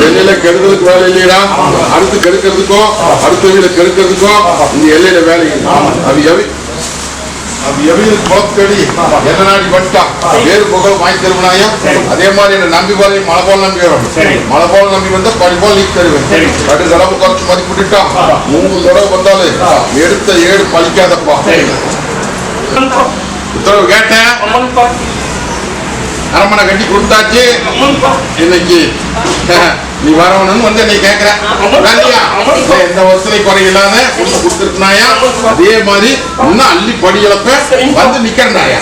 எல்லையில கெடுக்கிறதுக்கு வேலை இல்லையா? அடுத்து கெடுக்கிறதுக்கும் அடுத்த வீட கெடுக்கிறதுக்கும் இந்த எல்லையில வேலை அது எவையில் குளத்தடி என்ன நாடி வந்துட்டான் வேறு புகழ் வாங்கி தருவனாயா? அதே மாதிரி என்ன நம்பி போல மழை போல நம்பி வரும். மழை போல நம்பி வந்தா படி போல நீக்கி தருவேன். கடு தடவை குறைச்சு மதிப்பிட்டுட்டான் 3 தடவை வந்தாலும் எடுத்த 7 பழிக்காதப்பா. உத்தரவு கேட்டேன், அரமனை கட்டி கொடுத்தாச்சு. இன்னைக்கு நீ வரவனு வந்து என்னை கேட்கிற எந்த வசதி குறையில்லாத கொடுத்துருக்குனாயா? அதே மாதிரி இன்னும் அள்ளி படி இழப்ப வந்து நிக்கிறனாயா?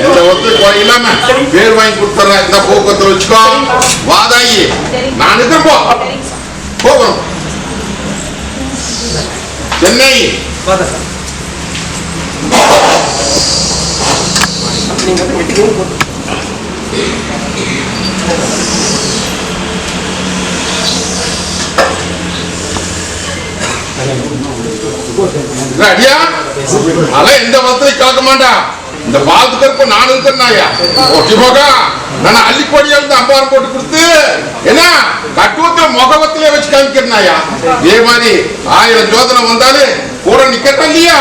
எந்த வசதி குறையில்லாம பேர் வாங்கி கொடுத்துற இந்த போக்குவரத்து வச்சுக்கோ. வாதாயி நான் இருக்கிற போகணும். சென்னை எந்த வசதி கலக்க மாட்டா. இந்த பாலத்துக்கு நான் இருக்கிறனாயா நான் அள்ளிப்படியா இருந்து அம்பாரம் போட்டு கொடுத்து என்ன கட்டுவத்துல முகவத்திலே வச்சு காமிக்கிறனாயா? இதே மாதிரி 1000 ஜோதனை வந்தாலும் கூட நிக்கிறேன் இல்லையா?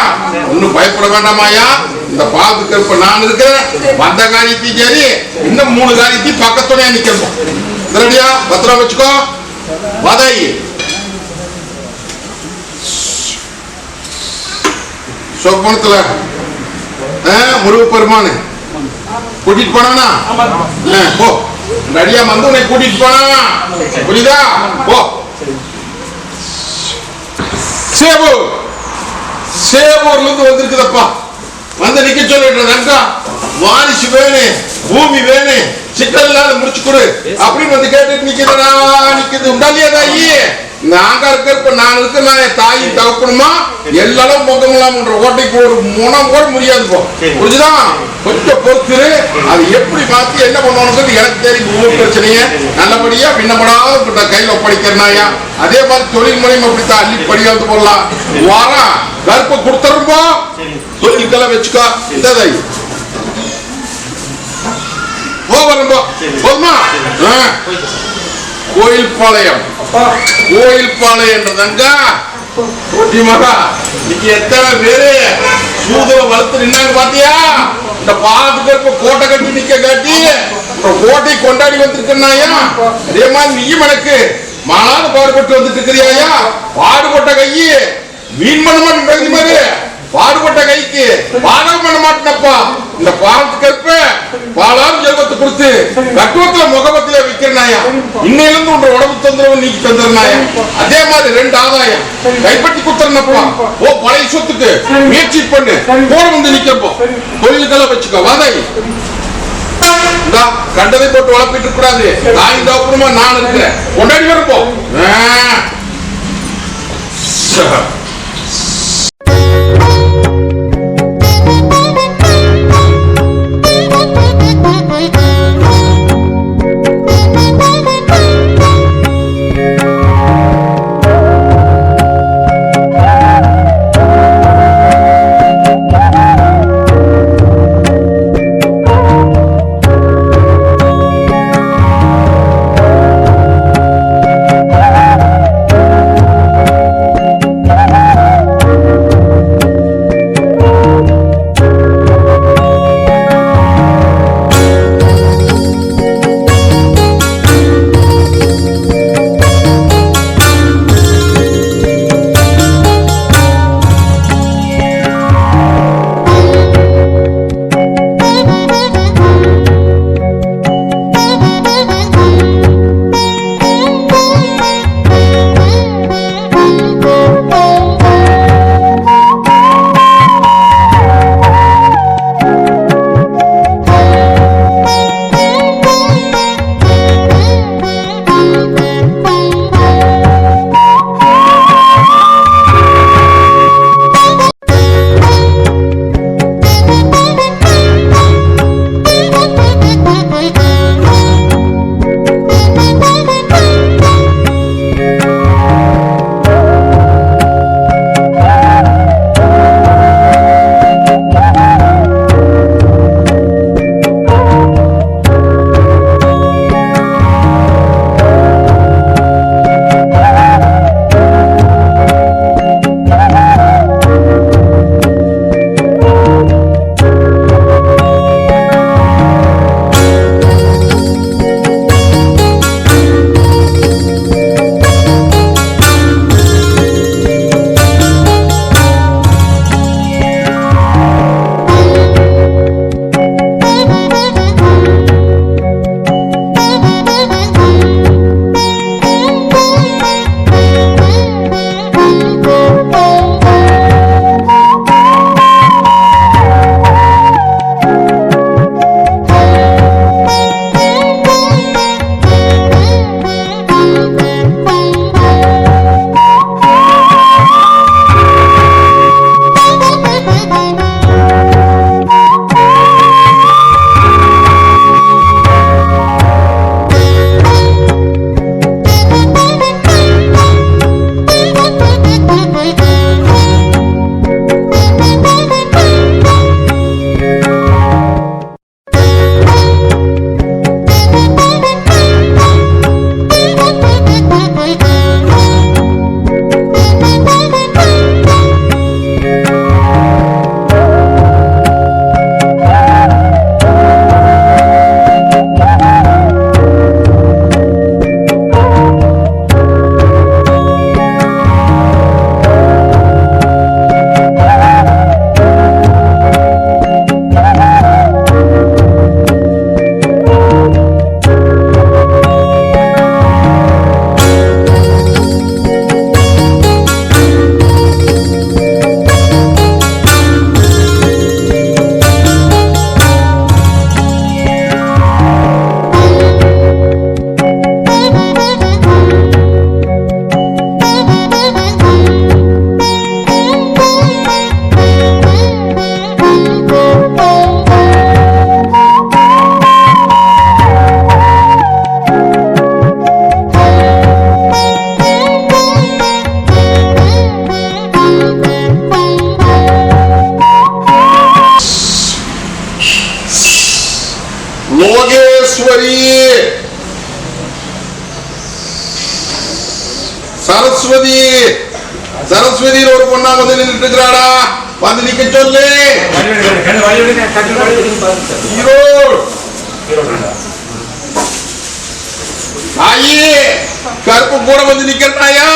ஒன்னும் பயப்பட வேண்டாமாயா. இந்த பாலத்துக்கு நான் இருக்கிறேன். வந்த காரியத்தையும் சரி இன்னும் 3 காரியத்தையும் பக்கத்துடைய நிக்கிறோம். சரியா? பத்திரம் வச்சுக்கோ. வாதாயி சொப்பனத்துல முருகப்பெருமானு கூட்டிட்டு போனானா? போ நடியா வந்து உன்னை கூட்டிட்டு போனா புரியுதா? போ. சேவூர்ல இருந்து வந்திருக்குதப்பா. வந்து நிக்க சொல்லிட்டு வாரிசு வேணும், பூமி வேணும், சிக்கல் இல்லாத முடிச்சு கொடு அப்படின்னு வந்து கேட்டுட்டு நிக்கிறதா நிக்குது. உண்டாலியா தாயி? நாங்க இருக்க நான் இருக்க தாயும் தகப்பணுமா எல்லாரும் முகமில்லாமன்ற ஓட்டைக்கு ஒரு முனம் கூட முடியாது. போ புரிஞ்சுதா? கொஞ்சம் பொறுத்து அது எப்படி மாத்தி என்ன பண்ணுவானுங்கிறது எனக்கு தெரியும். ஊர் பிரச்சனைய நல்லபடியா பின்னப்படாத கையில ஒப்படைக்கிறனாயா? அதே மாதிரி தொழில் முறையும் அப்படித்தான் அள்ளி படியாந்து போடலாம். வாரம் கருப்பை கொடுத்துருப்போ தொழிலுக்கெல்லாம் வச்சுக்கோ. இந்த தாய் போதுமா? கோயில் பாளையம் என்றதங்க இன்னைக்கு எத்தனை பேரு சூதுல வளர்த்து நின்னாங்க பாத்தியா? இந்த பாலத்துக்கு கோட்டை கட்டி நிக்க காட்டி கோட்டை கொண்டாடி வந்திருக்கனாயா? அதே மாதிரி நீயும் எனக்கு மாநாத பாடுபட்டு வந்துட்டு இருக்கிறியாயா? பாடுபட்ட கையி மீன் பண்ண மாட்டேன் மாதிரி பாடுபட்ட கைக்கு பாடம் பண்ண மாட்டேனப்பா. இந்த பாலத்துக்கு பாலாறு ஜெல்வத்தை கொடுத்து கட்டுவத்துல முகபத்தில வைக்கிறனாயா? இன்னையிலிருந்து உன்ற உடம்பு தொந்தரவு நீக்கி தந்துருனாயா? அதே மாதிரி 2 ஆதாயம் கைப்பற்றி கொடுத்துருனப்பா. ஓ பழைய சொத்துக்கு முயற்சி பண்ணு. கூட வந்து நிக்கப்போ தொழிலுக்கெல்லாம் வச்சுக்கோ. வாதாயி கண்டதை போட்டு வளர்ப்பிட்டு கூடாது. தாய் தகப்பனுமா நான் இருக்கிறேன். கொண்டாடி வரப்போ சரஸ்வதி சரஸ்வதியில் ஒரு பொண்ணா வந்து நின்றுட்டு இருக்கிறாடா, வந்து நிக்க சொல்லு. தாயே கருப்பு கூட வந்து நிக்கிறாயா,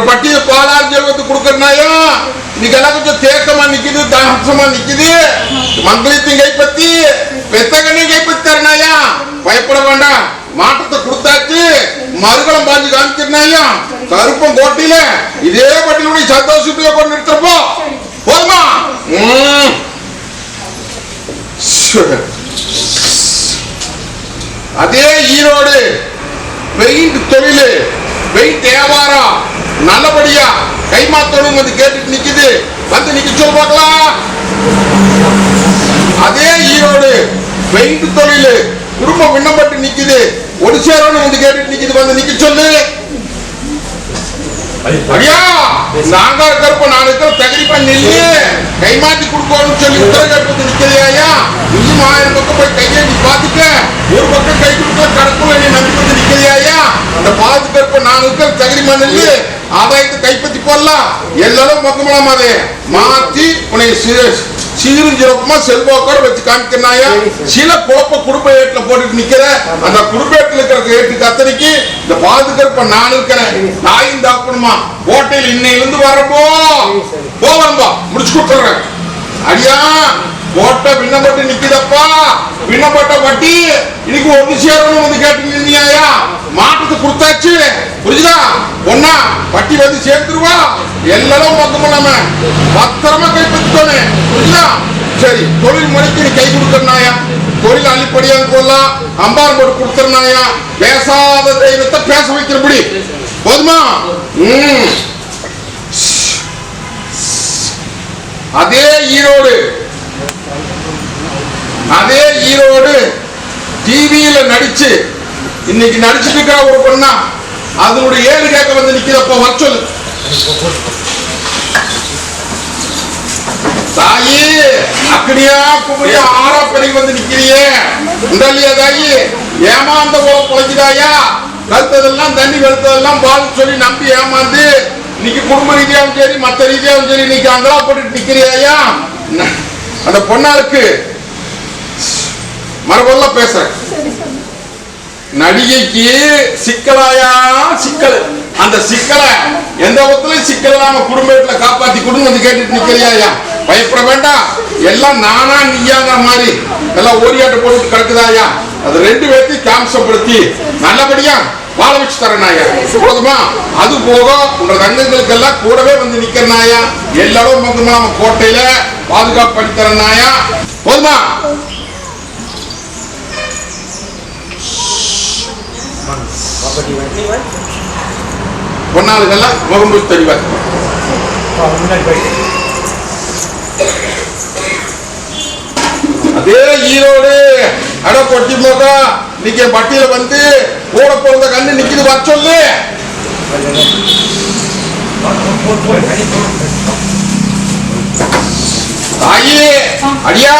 பட்டிய பாலாறு ஜெல்வத்து கொடுக்கறாயா, இன்னைக்கு எல்லாம் கொஞ்சம் தேக்கமா நிக்குது, தாசமா நிக்குது. மங்களத்தையும் கைப்பற்றி பெத்தகனையும் கைப்பற்றி தரணாயா, பயப்பட வேண்டாம். மாற்றத்தை கொடுத்தாச்சு, மறுகலம் பாஞ்சு காமிக்கிறனாயா. கருப்பம் கோட்டையில இதே பட்டியலுடைய சந்தோஷத்துல கொண்டு நிறுத்தப்போ போதுமா? அதே ஈரோடு பெயிண்ட் தொழில், பெயிண்ட் வியாபாரம் நல்லபடியா கைமாத்தோடு வந்து கேட்டுட்டு நிக்குது, வந்து நிக்க சொல்ல பார்க்கலாம். அதே ஈரோடு பெயிண்ட் தொழில் குடும்பம் விண்ணப்பட்டு நிக்குது, ஒரு சேரோன்னு வந்து கேட்டுட்டு நிக்குது, வந்து நிக்க சொல்லு. ஐயா நாங்க இருக்கிறப்ப நான் இருக்கிற தகரிப்பா நெல்லு கைமாத்தி கொடுக்கணும்னு சொல்லி உத்தர கேட்டு நிக்கிறியா. நீயும் 1000 பக்கம் போய் கையை நீ பாத்துக்க, ஒரு பக்கம் கை கொடுக்க கடக்குள்ள நீ நம்பி வந்து நிக்கிறியா. அந்த பாதுகாப்பு நான் இருக்கிற தகரிமா நெல்லு ஆதாயத்தை கைப்பற்றி போடலாம். எல்லாரும் பக்கமெல்லாம் அதை மாத்தி உன்னை சீரும் சிறப்புமா செல்வாக்கோட வச்சு காமிக்கிறாயா. சில குழப்ப குடும்ப ஏட்டுல போட்டுட்டு நிக்கிற, அந்த குடும்ப ஏட்டுல இருக்கிற ஏட்டுக்கு அத்தனைக்கு இந்த பாதுகாப்ப நான் இருக்கிறேன். தாயும் தாக்கணுமா கோட்டையில் இன்னையிலிருந்து வரப்போ போவான்பா முடிச்சு கொடுத்துறேன். அடியா கோட்டை விண்ணப்பட்டு நிக்குதப்பா, விண்ணப்பட்ட வட்டி இன்னைக்கு ஒண்ணு சேரணும் வந்து கேட்டு இருந்தியா. மாற்றத்தை கொடுத்தாச்சு, புரிஞ்சுதா? ஒன்னா வட்டி வந்து சேர்த்துருவா. எல்லாரும் பக்கமில்லாம பத்திரமா கைப்பற்றிட்டோன்னு புரிஞ்சுதா? சரி, தொழில் முறைக்கு நீ கை கொடுக்கறனாயா, தொழில் அள்ளிப்படியாக போடலாம். அம்பாரம் போட்டு கொடுத்துறனாயா, பேசாத தெய்வத்தை பேச வைக்கிறபடி போதுமா? அதே ஈரோடு டிவியில நடிச்சு இன்னைக்கு நடிச்சுட்டு இருக்கிற ஒரு பொண்ணா அதனுடைய ஏழு கேட்க வந்து நிக்கிறப்ப வர சொல்லு. தாயி அக்கடியா குமரியா ஆறாப்படைக்கு வந்து நிக்கிறியே இல்லையா தாயி? ஏமாந்த போல பொழைக்குதாயா? கழுத்ததெல்லாம் தண்ணி வெளுத்ததெல்லாம் பால் சொல்லி நம்பி ஏமாந்து இன்னைக்கு குடும்ப ரீதியாவும் சரி மற்ற ரீதியாவும் சரி இன்னைக்கு அங்கலா போட்டுட்டு நிக்கிறியா? அந்த பொண்ணாருக்கு மரபொல்ல பேசுறேன். நடிகைக்கு சிக்கலாயா சிக்கல், அந்த சிக்கலை எந்த விதத்திலும் சிக்கலை நாம குடும்பத்துல காப்பாத்தி கொடுங்க வந்து கேட்டுட்டு நிக்கிறியா. பயப்பட வேண்டாம், எல்லாம் நானா நீயாங்கிற மாதிரி எல்லாம் ஓரியாட்ட போட்டு கிடக்குதாயா. அது ரெண்டு பேர்த்தையும் தாமசப்படுத்தி நல்லபடியா வாழ வச்சு தரனாயா. போதுமா? அது போக உங்க தங்கங்களுக்கு எல்லாம் கூடவே வந்து நிக்கிறனாயா. எல்லாரும் வந்து நம்ம கோட்டையில பாதுகாப்பு பண்ணி தரனாயா. போதுமா? பொன்னாளுகள்லாம் முகம்பு தெளிவா. அதே ஈரோடு அட பொட்டி முகம் இன்னைக்கு பட்டியல வந்து கூட பிறந்த கண்ணு நிக்குது வர சொல்லு. தாயே அடியா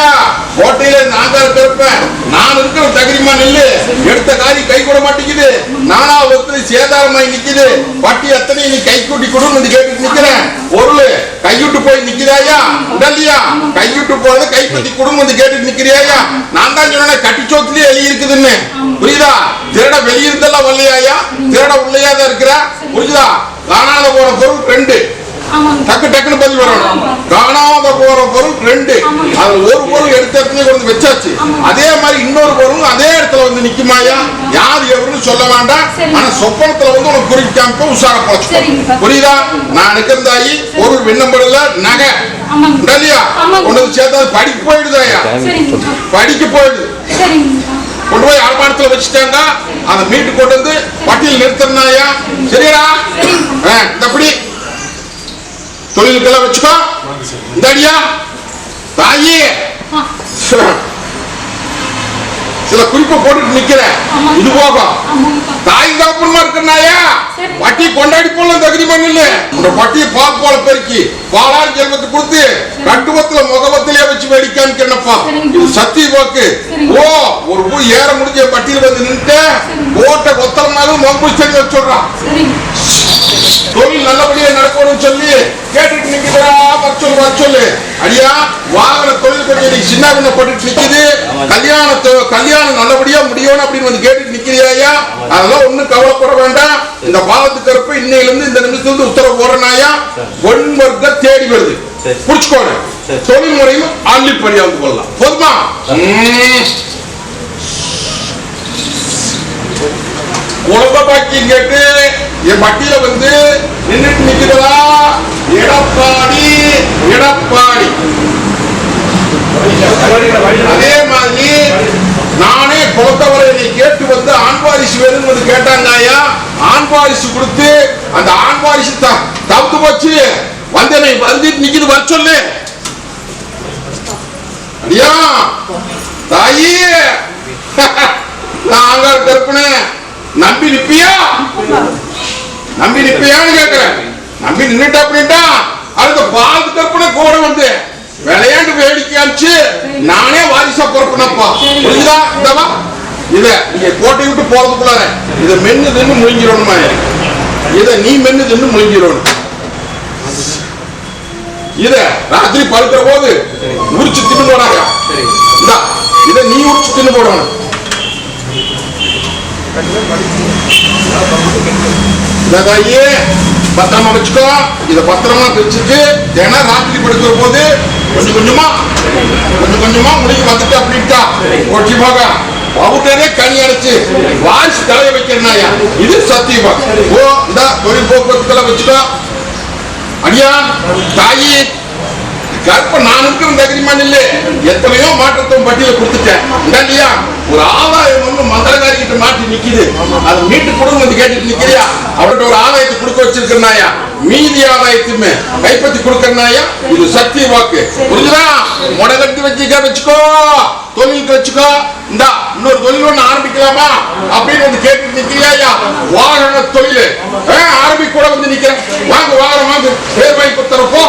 கோட்டையில நாங்க இருப்பேன், நான் இருக்கிற தகிரிமா நெல்லு எடுத்த காரி கை கூட மாட்டேங்குது. நானா ஒருத்தர் சேதாரமாய் நிக்குது, வட்டி எத்தனை நீ கை கூட்டி கொடுன்னு வந்து கேட்டுட்டு நிக்கிறேன். பொருள் கைவிட்டு போய் நிக்கிறாயா உடல்லையா? கைவிட்டு போறத கைப்பற்றி கொடுன்னு வந்து கேட்டுட்டு நிக்கிறியா. நான் தான் சொன்னேன் கட்டி சோத்துலயே எழுதி இருக்குதுன்னு, புரியுதா? திருட வெளியிருந்தெல்லாம் வரலையா, திருட உள்ளையாதான் இருக்கிற, புரியுதா? காணாத போற பொருள் 2 டக்கு டக்குன்னு பதில் வரணும். காணாத போற பொருள் 2, அதுல ஒரு பொருள் எடுத்த இடத்துல கொண்டு வச்சாச்சு. அதே மாதிரி இன்னொரு பொருள் அதே இடத்துல வந்து நிக்குமாயா. யார் எவருன்னு சொல்ல வேண்டாம், ஆனா சொப்பனத்துல வந்து உனக்கு குறிக்காம உஷார போச்சு, புரியுதா? நான் நிக்கிறதாயி பொருள் விண்ணப்படல நகை இல்லையா கொண்டு சேர்த்தா படிக்க போயிடுதாயா, படிக்க போயிடுது. கொண்டு போய் ஆழ்மானத்துல வச்சுட்டாங்க, அதை மீட்டு கொண்டு வந்து பட்டியல் நிறுத்தினாயா. சரியா? இப்படி தொழிலுக்கெல்லாம் வச்சுக்கோ. இந்த அடியா தாயே சில குறிப்பை போட்டுட்டு நிக்கிற. இது போகும் தாய் காப்புமா இருக்கிறனாயா. பட்டி கொண்டாடி போல தகுதி பண்ணல. உங்க பட்டியை பால் போல பெருக்கி பாலாறு ஜெல்வத்தை கொடுத்து கட்டுவத்துல முகவத்திலே வச்சு வெடிக்காமிக்கிறப்பா. இது சத்திய போக்கு. ஓ ஒரு பூ ஏற முடிஞ்ச பட்டியல வந்து நின்று கோட்டை கொத்தலனாலும் முகப்பூச்சி வச்சுடுறான். தொழில் நல்லபடியா நடக்கணும்னு சொல்லி கேட்டுட்டு நிக்கிறா. வர சொல்லு அடியா, வாகன தொழில் கொஞ்சம் சின்ன போட்டுட்டு நிக்குது. கல்யாணம் நல்லபடியா முடியணும் அப்படின்னு வந்து கேட்டுட்டு நிக்கிறியா? அதெல்லாம் ஒண்ணும் கவலைப்பட வேண்டாம். இந்த பாவத்துக்கு கருப்பு இன்னையில இருந்து இந்த நிமிஷத்துல உத்தரவு போடுறனாயா ஒன்வர்க்க தேடி வருது. புடிச்சுக்கோங்க. தொழில் முறையும் ஆன்லி படியா வந்து கொள்ளலாம். போதுமா? குழந்தை பாக்கியம் கேட்டு என் பட்டியல வந்து நின்றுட்டு நிக்கிறதா எடப்பாடி. அதே மாதிரி நானே குளத்தவரை கேட்டு வந்து ஆண் வாரிசு வேணும்னு வந்து கேட்டாங்க. ஆண் வாரிசு கொடுத்து அந்த ஆண் வாரிசு தவிர்த்து போச்சு. வந்து வந்துட்டு நிக்குது. வர சொல்லு அடியா தாயி. நான் கற்பனை நம்பி நிப்பியான்னு கேட்கிறேன். நம்பி நின்றுட்டா அப்படின்ட்டா அடுத்த பால் கற்பனை கூட வந்து விளையாண்டு வேடிக்கை அனுப்பிச்சு நானே வாரிசா பொறுப்புனப்பா. புரிஞ்சுதா? இந்தவா இத நீங்க கோட்டை விட்டு போறதுக்குள்ளார இதை மென்னு தின்னு முழிஞ்சிடணுமா? இதை நீ மென்னு தின்னு முழிஞ்சிடணும். இத ராத்திரி படுக்கிற போது உரிச்சு தின்னு போடாங்க. இத நீ உரிச்சு தின்னு போடணும். பத்திரமா வச்சுக்கோ. இத பத்திரமா வச்சுட்டு தினம் ராத்திரி படுக்கிற போது கொஞ்சம் கொஞ்சமா முடிக்க வந்துட்டு அப்படின்ட்டா ஒட்டி போக பவுட்டரே கனி அடைச்சு வாரிசு தலைய வைக்கிறனாயா. இது சத்தியமா. ஓ இந்த தொழில் போக்குவரத்துக்கெல்லாம் வச்சுக்கோ. அடியா தாயி கற்ப நான் இருக்கிற தகுதிமான் இல்ல. எத்தனையோ மாற்றத்தை பட்டியல கொடுத்துட்டேன் இல்லையா? ஒரு ஆதாயம் ஒண்ணு மந்திரகாரி கிட்ட மாட்டி நிக்குது. அதை மீட்டு கொடுங்க வந்து கேட்டுட்டு நிக்கிறியா? அவர்கிட்ட ஒரு ஆதாயத்தை கொடுக்க வச்சிருக்கனாயா. மீதி ஆதாயத்துமே கைப்பற்றி கொடுக்கறனாயா. இது சத்திய வாக்கு. புரிஞ்சுதா? முடை கட்டி வச்சுக்கோ. தொழிலுக்கு வச்சுக்கோ. இந்த இன்னொரு தொழில் ஒண்ணு ஆரம்பிக்கலாமா அப்படின்னு வந்து கேட்டுட்டு நிக்கிறியா? வாகன தொழில் ஆரம்பிக்க கூட வந்து நிக்கிறேன். வாங்க வாகனம் வாங்க பேர் வாங்கி கொடுத்துறப்போ